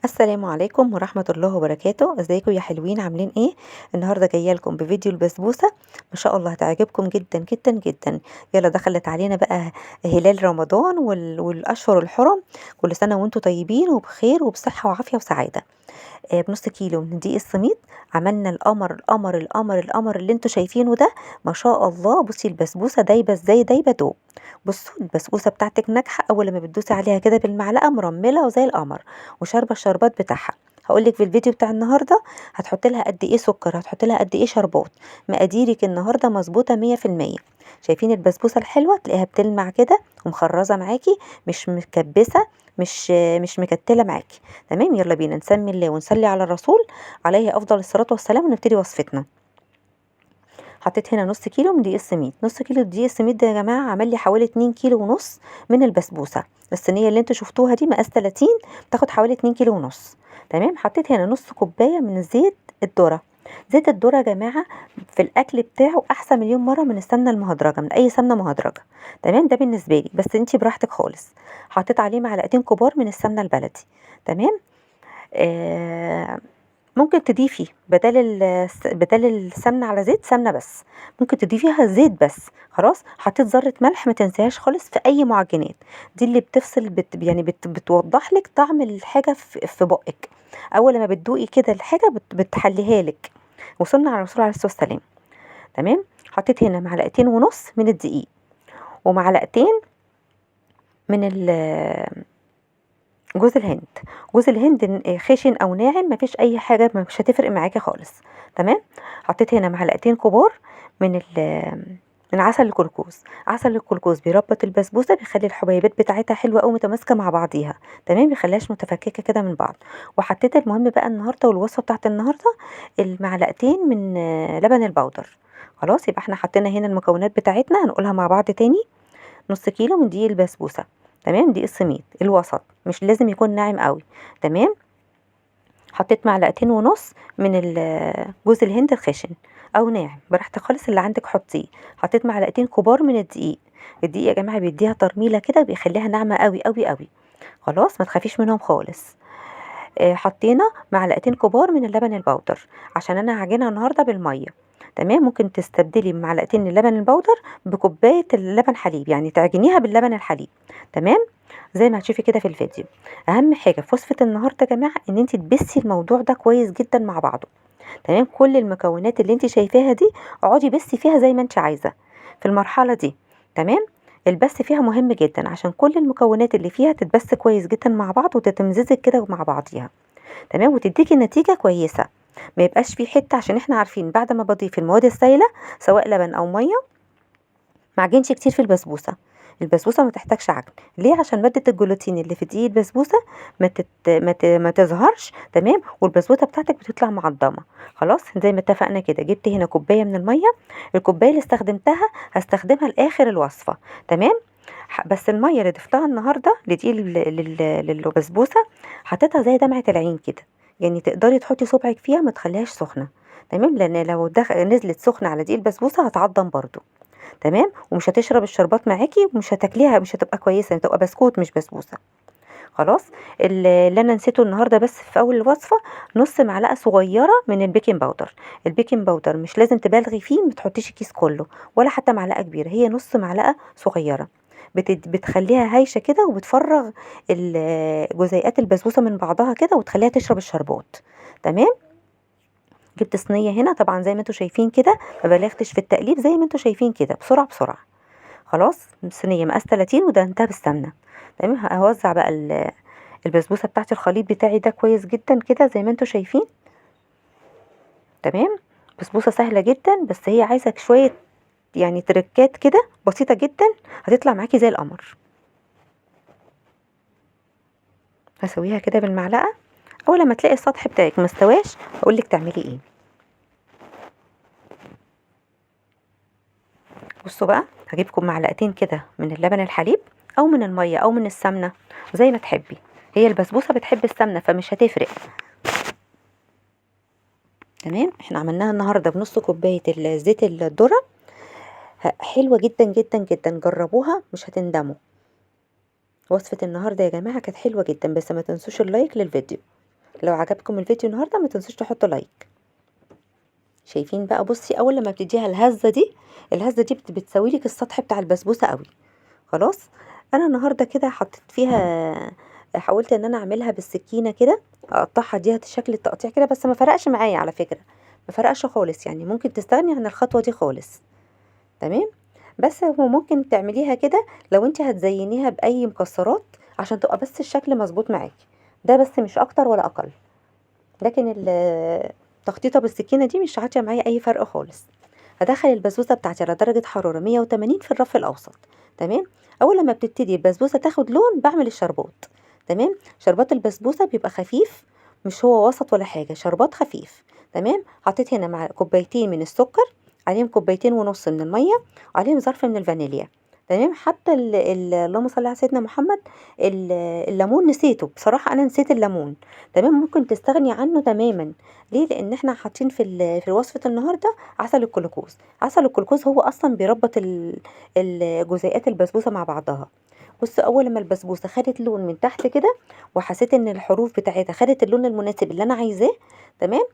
السلام عليكم ورحمة الله وبركاته. ازيكم يا حلوين؟ عاملين ايه؟ النهارده جايه لكم بفيديو البسبوسه. ما شاء الله هتعجبكم جدا جدا جدا. يلا دخلت علينا بقى هلال رمضان والاشهر الحرم. كل سنه وانتم طيبين وبخير وبصحه وعافيه وسعاده. بنص كيلو من دقيق السميد. عملنا القمر القمر القمر القمر اللي انتوا شايفينه ده. ما شاء الله، بصي البسبوسه دايبه ازاي، دايبه دوب. بصوا البسبوسه بتاعتك ناجحه اول ما بتدوسي عليها كده بالمعلقه مرمله وزي القمر وشاربه الشربات بتاعها. هقولك في الفيديو بتاع النهارده هتحط لها قد ايه سكر، هتحط لها قد ايه شربات. مقاديرك النهارده مظبوطه 100%. شايفين البسبوسه الحلوه؟ تلاقيها بتلمع كده ومخرزه معاكي، مش مكبسه، مش مكتله معاكي. تمام، يلا بينا نسمي الله ونصلي على الرسول عليه افضل الصلاه والسلام ونبتدي وصفتنا. حطيت هنا نص كيلو من دقيق السميد. نص كيلو دقيق السميد ده يا جماعه عمل لي حوالي 2 كيلو ونص من البسبوسه. الصينيه اللي انتوا شفتوها دي مقاس 30، بتاخد حوالي 2 كيلو ونص. تمام، حطيت هنا نص كوبايه من زيت الذره. زيت الذره يا جماعه في الاكل بتاعه احسن مليون مره من السمنه المهدرجه، من اي سمنه مهدرجه. تمام، ده بالنسبه لي، بس انتي براحتك خالص. حطيت عليه معلقتين كبار من السمنه البلدي. تمام. آه، ممكن تضيفي بدل السمنة على زيت سمنة بس. ممكن تضيفيها زيت بس. خلاص، حطيت ذرة ملح ما تنسيهاش خالص في أي معجنات. دي اللي بتفصل بتوضح لك طعم الحاجة في بقك. أول ما بتدوقي كده الحاجة بتحليها لك. وصلنا على الرسول عليه الصلاة والسلام. تمام. حطيت هنا معلقتين ونص من الدقيق، ومعلقتين من جوز الهند. جوز الهند خشن او ناعم مفيش اي حاجه، مش هتفرق معاكي خالص. تمام. حطيت هنا معلقتين كبار من من عسل الكلوكوز. عسل الكلوكوز بيربط البسبوسه، بيخلي الحبيبات بتاعتها حلوه قوي متماسكه مع بعضيها. تمام، بيخليهاش متفككه كده من بعض. وحطيت المهم بقى النهارده والوصفه بتاعت النهارده المعلقتين من لبن البودر. خلاص، يبقى احنا حطينا هنا المكونات بتاعتنا هنقولها مع بعض تاني. نص كيلو من دقيق البسبوسه. تمام، دقيق السميد الوسط، مش لازم يكون ناعم قوي. تمام. حطيت معلقتين ونص من جوز الهند الخشن او ناعم براحتك خالص، اللي عندك حطيه. حطيت معلقتين كبار من الدقيق. الدقيق يا جماعه بيديها ترميله كده، بيخليها ناعمه قوي قوي قوي. خلاص، ما تخافيش منهم خالص. حطينا معلقتين كبار من اللبن البودر عشان انا هعجنها النهارده بالميه. تمام، ممكن تستبدلي معلقتين اللبن البودر بكوبايه اللبن حليب، يعني تعجنيها باللبن الحليب. تمام، زي ما هتشوفي كده في الفيديو. اهم حاجه في وصفه النهارده يا جماعه ان انت تبسي الموضوع ده كويس جدا مع بعضه. تمام، كل المكونات اللي انت شايفاها دي اقعدي بسي فيها زي ما انت عايزه في المرحله دي. تمام. البس فيها مهم جدا عشان كل المكونات اللي فيها تتبس كويس جدا مع بعض وتتمزج كده مع بعضيها. تمام، وتديكي نتيجه كويسه. ما يبقاش في حته، عشان احنا عارفين بعد ما بضيف المواد السائله سواء لبن او ميه ما عجنش كتير في البسبوسه. البسبوسه ما تحتاجش عجن. ليه؟ عشان ماده الجلوتين اللي في دقيق البسبوسه ما تظهرش. تمام، والبسبوسه بتاعتك بتطلع معضمه. خلاص، زي ما اتفقنا كده. جبت هنا كوبايه من الميه. الكوبايه اللي استخدمتها هستخدمها لاخر الوصفه. تمام. بس الميه اللي ضفتها النهارده لدقيق للبسبوسه حطيتها زي دمعه العين كده. يعني تقدري تحطي صبعك فيها، ما تخليهاش سخنه. تمام، لان لو نزلت سخنه على دقيق البسبوسه هتعضم برضو. تمام، ومش هتشرب الشربات معاكي ومش هتاكليها، مش هتبقى كويسه، هتبقى بسكوت مش بسبوسه. خلاص. اللي انا نسيته النهارده بس في اول الوصفه نص معلقه صغيره من البيكنج باودر. البيكنج باودر مش لازم تبالغي فيه، ما تحطيش الكيس كله ولا حتى معلقه كبيره، هي نص معلقه صغيره. بتخليها هايشه كده وبتفرغ جزيئات البسبوسه من بعضها كده وتخليها تشرب الشربات. تمام. جبت صينيه هنا طبعا زي ما انتوا شايفين كده، ما بلغتش في التقليب، زي ما انتوا شايفين كده بسرعه بسرعه. خلاص، صينيه مقاس 30 ودهنتها بالسمنه. تمام، هوزع بقى البسبوسه بتاعتي، الخليط بتاعي ده كويس جدا كده زي ما انتوا شايفين. تمام. بسبوسه سهله جدا، بس هي عايزه شويه يعني تركات كده بسيطه جدا، هتطلع معاكي زي القمر. هسويها كده بالمعلقه. اول ما تلاقي السطح بتاعك مستواش هقولك تعملي ايه. بصوا بقى، هجيبكم معلقتين كده من اللبن الحليب او من الميه او من السمنه زي ما تحبي. هي البسبوسه بتحب السمنه فمش هتفرق. تمام، احنا عملناها النهارده بنص كوبايه زيت الذره. حلوه جدا جدا جدا، جربوها مش هتندموا. وصفه النهارده يا جماعه كانت حلوه جدا، بس ما تنسوش اللايك للفيديو. لو عجبكم الفيديو النهارده ما تنسوش تحطوا لايك. شايفين بقى؟ بصي اول لما بتديها الهزه دي، الهزه دي بتسوي لك السطح بتاع البسبوسه قوي. خلاص. انا النهارده كده حطيت فيها، حاولت ان انا اعملها بالسكينه كده، اقطعها دي شكل التقطيع كده، بس ما فرقش معايا على فكره، ما فرقش خالص، يعني ممكن تستغني عن الخطوه دي خالص. تمام. بس هو ممكن تعمليها كده لو انت هتزينيها باي مكسرات عشان تبقى بس الشكل مظبوط معاكي، ده بس مش اكتر ولا اقل. لكن التخطيطه بالسكينه دي مش عاطيه معايا اي فرق خالص. هدخل البسبوسه بتاعتي على درجه حراره 180 في الرف الاوسط. تمام. اول لما بتبتدي البسبوسه تاخد لون بعمل الشربات. تمام. شربات البسبوسه بيبقى خفيف، مش هو وسط ولا حاجه، شربات خفيف. تمام. حطيت هنا مع كوبايتين من السكر، عليهم كوبايتين ونص من الميه، عليهم ظرف من الفانيليا. تمام. حتى اللهم صل على سيدنا محمد، الليمون نسيته بصراحه، انا نسيت الليمون. تمام. ممكن تستغني عنه تماما. ليه؟ لان احنا حاطين في وصفه النهارده عسل الجلوكوز. عسل الجلوكوز هو اصلا بيربط الجزيئات البسبوسه مع بعضها. بص، اول لما البسبوسه خدت لون من تحت كده، وحسيت ان الحروف بتاعتها خدت اللون المناسب اللي انا عايزاه. تمام.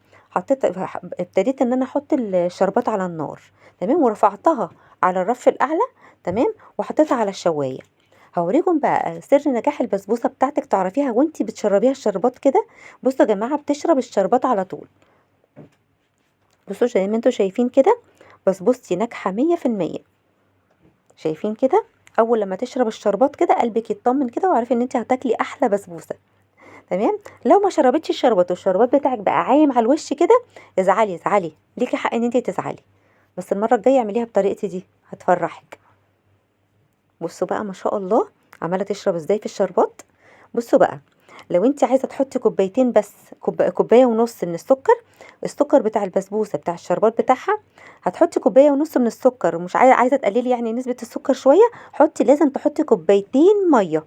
ابتديت ان انا احط الشربات على النار. تمام. ورفعتها على الرف الاعلى. تمام. وحطيتها على الشوايه. هوريكم بقى سر نجاح البسبوسه بتاعتك تعرفيها وانتي بتشربيها الشربات كده. بصوا يا جماعه، بتشرب الشربات على طول. بصوا زي ما انتوا شايفين كده، بسبوستي ناجحه 100%. شايفين كده؟ اول لما تشرب الشربات كده قلبك يطمن كده، وعارفه ان انت هتاكلي احلى بسبوسه. تمام. لو ما شربتش الشربات والشربات بتاعك بقى عايم على الوش كده، ازعلي ازعلي، ليكي حق ان انت تزعلي، بس المره الجايه اعمليها بطريقتي دي هتفرحك. بصوا بقى ما شاء الله عماله تشرب ازاي في الشربات. بصوا بقى، لو انت عايزه تحطي كوبايتين بس، كوبايه ونص من السكر، السكر بتاع البسبوسه بتاع الشربات بتاعها، هتحطي كوبايه ونص من السكر، ومش عايزه تقللي يعني نسبه السكر شويه، حطي، لازم تحطي كوبايتين ميه.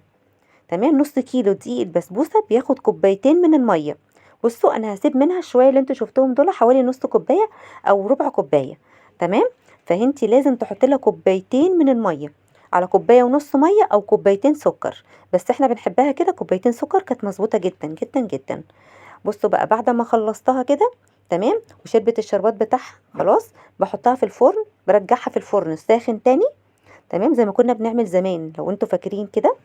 تمام. نص كيلو دقيق البسبوسه بياخد كوبايتين من الميه. بصوا انا هسيب منها شويه اللي انتوا شفتوهم دول، حوالي نص كوبايه او ربع كوبايه. تمام. فانتي لازم تحطي لها كوبايتين من الميه على كوبايه ونص ميه، او كوبايتين سكر، بس احنا بنحبها كده كوبايتين سكر كانت مظبوطه جدا جدا جدا. بصوا بقى بعد ما خلصتها كده، تمام، وشربت الشربات بتاعها خلاص، بحطها في الفرن، برجعها في الفرن ساخن تاني. تمام. زي ما كنا بنعمل زمان لو انتوا فاكرين كده.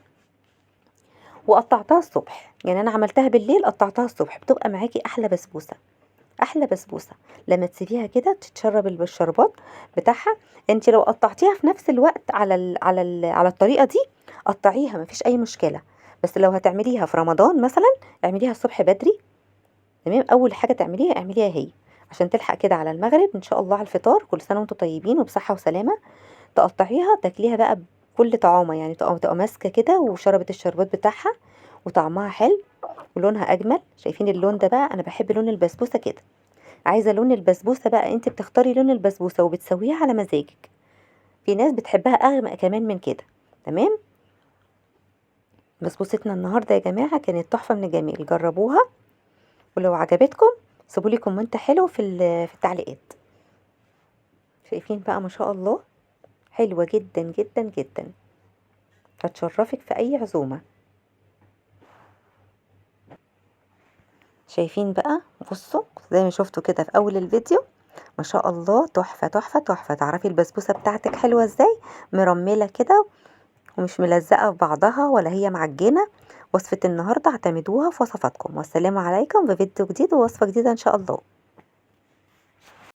وقطعتها الصبح، يعني انا عملتها بالليل قطعتها الصبح، بتبقى معاكي احلى بسبوسه. احلى بسبوسه لما تسيبيها كده تتشرب بالشربات بتاعها. انت لو قطعتيها في نفس الوقت على الطريقه دي، قطعيها مفيش اي مشكله. بس لو هتعمليها في رمضان مثلا، اعمليها الصبح بدري. تمام. اول حاجه تعمليها اعمليها هي، عشان تلحق كده على المغرب ان شاء الله على الفطار. كل سنه وانتم طيبين وبصحه وسلامه. تقطعيها تاكليها بقى بكل طعامه، يعني تبقى ماسكه كده وشربت الشربات بتاعها، وطعمها حلو ولونها اجمل. شايفين اللون ده بقى؟ انا بحب لون البسبوسه كده. عايزه لون البسبوسه بقى، انت بتختاري لون البسبوسه وبتسويها على مزاجك. في ناس بتحبها اغمق كمان من كده. تمام. بسبوستنا النهارده يا جماعه كانت تحفه من الجميل، جربوها، ولو عجبتكم سيبوا لي كومنت حلو في التعليقات. شايفين بقى ما شاء الله، حلوه جدا جدا جدا، هتشرفك في اي عزومه. شايفين بقى؟ بصوا زي ما شفتوا كده في اول الفيديو، ما شاء الله تحفه تحفه تحفه. تعرفي البسبوسه بتاعتك حلوه ازاي؟ مرمله كده ومش ملزقه في بعضها ولا هي معجنه. وصفه النهارده اعتمدوها في وصفاتكم، والسلام عليكم، في فيديو جديد ووصفه جديده ان شاء الله.